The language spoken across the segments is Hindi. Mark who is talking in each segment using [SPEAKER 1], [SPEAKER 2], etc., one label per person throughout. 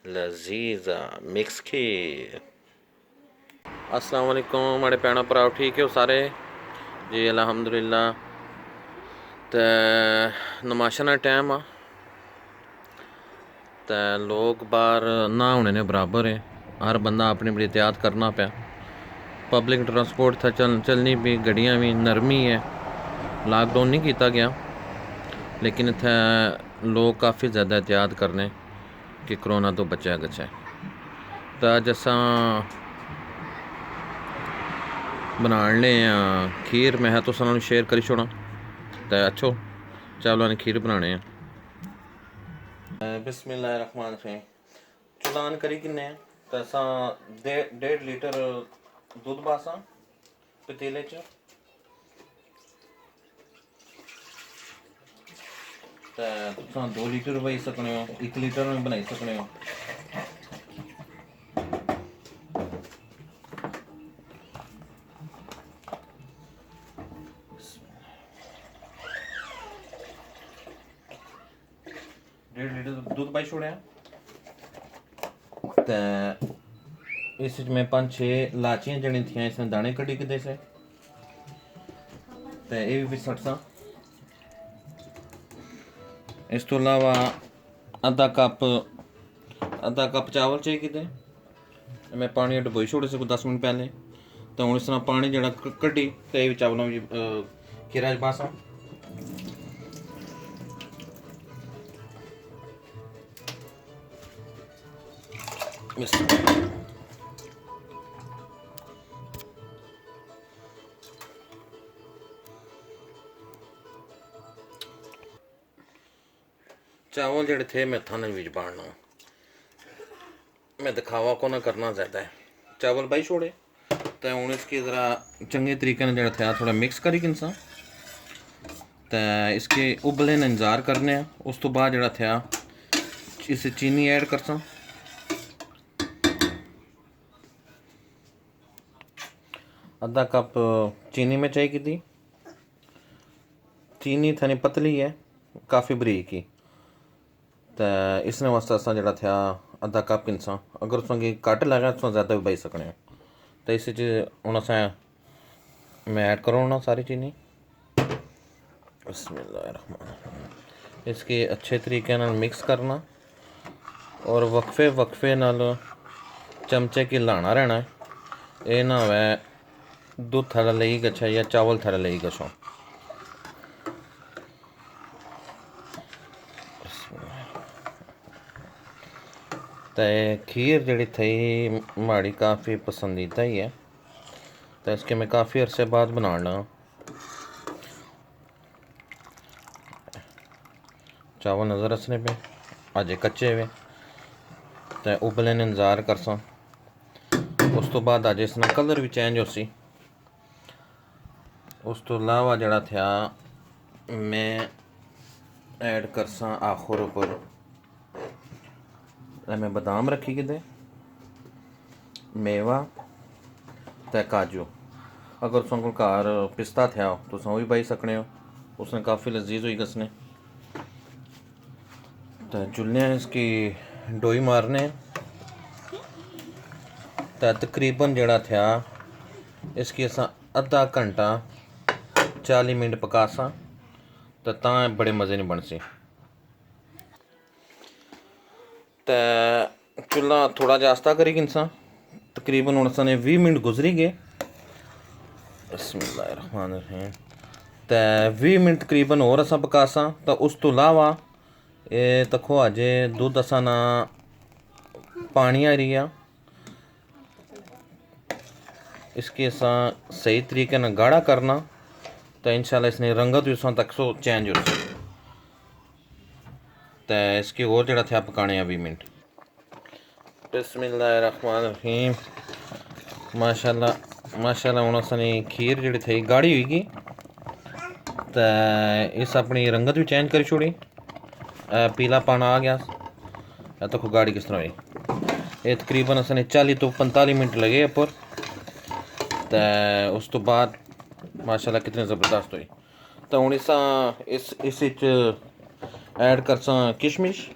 [SPEAKER 1] लजीजा मिक्स खीर। अस्सलाम वालेकुम माड़े भैन भराओ, ठीक हो सारे जी? अल्हम्दुलिल्लाह। ते नमाशा दा टाइम आ ते लोग बाहर ना होने ने बराबर है। हर बंदा अपनी बड़ी एहतियात करना पाया। पब्लिक ट्रांसपोर्ट था चलनी भी, गड्डियाँ भी नरमी है। लॉकडाउन नहीं किया गया, लेकिन इत्थै लोग काफ़ी ज़्यादा एहतियात करने कि करोना तो बचा गचा। तो अज अस बनाने खीर। मैं तुसां नाल शेयर करी छोड़ा। तो अच्छो चावलों की खीर बनाने। बिस्मिल्लाहिर्रहमानिर्रहीम। चुल्हा ऑन करी किन्ने तो अस 1.5 लीटर दुद्ध पासा पतीले च। ते तुसां 2 लीटर पाई सकने हो, 1 लीटर में बनाई सकने हो। डेढ़ लीटर दूध पाई छोड़िया। तो इस मैं 5-6 लाचियां जनी थी, इसमें दाने कटी के से। तो ये भी सट सा। इस तो अलावा आधा कप चावल चाहिए किते। मैं पानी डबोई छोड़े से 10 मिनट पहले। तो हूँ इस तरह पानी जरा कड्डी तो ये चावलों में खीरा च पासा। चावल जड़े थे मैं थाने बीच बाढ़ना, मैं दिखावा को ना करना ज़्यादा है। चावल बाई छोड़े तो हूँ इसकी ज़रा चंगे तरीके ने जड़ा था थोड़ा मिक्स करी किनसा। तो इसके उबले ने इंतज़ार करने हैं। उस तो बाद जड़ा था इसे चीनी ऐड करसा। आधा कप चीनी में चाहिए की। चीनी थानी पतली है, काफ़ी बरीक ही। तो इसने वास्ते असा जड़ा था आधा कप किनसा। अगर तुसेंगी घट लगे तो ज़्यादा भी पाई सकने। तो इस हूँ अस मैं ऐड करो सारी चीनी। बिस्मिल्लाहिर्रहमानिर्रहीम। इसके अच्छे तरीके नाल मिक्स करना और वक्फे नाल चमचे की लाना रहना है। ये ना हो दूध थल्ले लेई गच्छा या चावल थल्ले लेई गच्छो। तो खीर जड़ी थी माड़ी काफ़ी पसंदीदा ही है। तो इसके मैं काफ़ी अरसे बाद बनाना। चावल नज़र रसने पे अजे कच्चे वे तो उबले ने इंतज़ार करसा। उस तो बाद अज इसना कलर भी चेंज हो सी। उस तो अलावा जड़ा था मैं ऐड करसा आखिर पर मैं बादाम रखी किते, मेवा ते काजू। अगर तुम को घर पिस्ता था तो तुम भी पाई सकने हो, उसने काफ़ी लजीज हुई गसने। तो जुलने इसकी डोई मारने। तो तकरीबन जड़ा था इसकी असा अद्धा घंटा 40 मिनट पकासा। तो बड़े मज़े नहीं बन सी। तो चूल्हा थोड़ा जा आस्ता करी किनसा। तकरीबन हूँ असाने 20 मिनट गुजरी गए। बिस्मिल्लाहिर्रहमानिर्रहीम। तो 20 मिनट तकरीबन और असा पकासा। तो उस तो अलावा ये तको अजे दुध असा ना पानी आ रही है। इसकी असा सही तरीके ना गाढ़ा करना। तो इंशाल्लाह इसने रंगत भी उस तक सो चेंज हो। तो इसकी और जड़ा था पकाने 20 मिनट। बिस्मिल्लाहिर्रहमानिर्रहीम। माशाल्लाह हूँ असनी खीर जी थी गाढ़ी हुई। तो इस अपनी रंगत भी चेंज करी छोड़ी, पीला पाना आ गया। तो गाढ़ी किस तरह हुई। ये तकरीबन असने 40 तो 45 मिनट लगे पर। तो उस तो बाद माशाल्लाह कितनी ज़बरदस्त हुई। तो हूँ इस ऐड करसा किशमिश।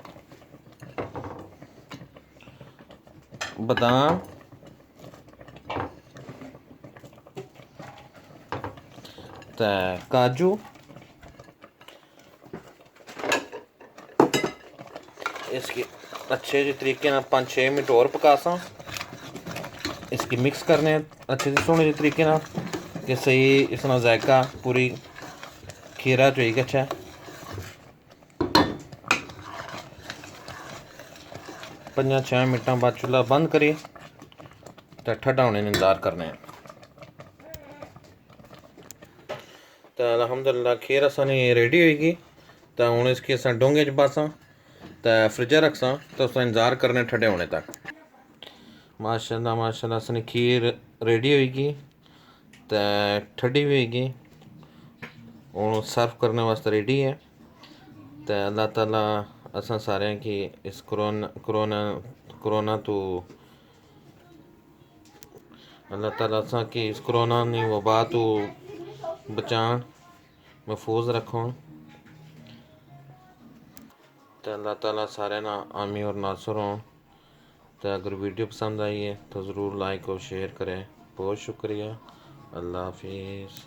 [SPEAKER 1] बादाम ते काजू इसकी अच्छे से तरीके ना 5-6 मिनट और पकासा। इसकी मिक्स करने अच्छे से सोहने तरीके ना कि सही इसना जायका पूरी खीरा जो अच्छा। 5-6 मिनटा बाद चूल्हा बंद करिए तो ठंडा होने इंतजार करने। तो अलहमदुलिल्लाह खीर असानी रेडी होगी। तो हूँ इसकी अस डोंगे च पासा तो फ्रिज रखसा तो उसका इंतजार करने ठंडे होने तक। माशाल्लाह माशाल्लाह असानी खीर रेडी होगी तो ठंडी भी होगी, हूँ सर्व करने वास्ते रेडी है। तो अल्लाह ताला असा सारे की इस कोरोना तो अल्लाह ताला असा की इस कोरोना नी वबा तो बचान महफूज रखो। तो अल्लाह ताला सारे ना आमी और नासर हों। तो अगर वीडियो पसंद आई है तो ज़रूर लाइक और शेयर करें। बहुत शुक्रिया। अल्लाह हाफिज़।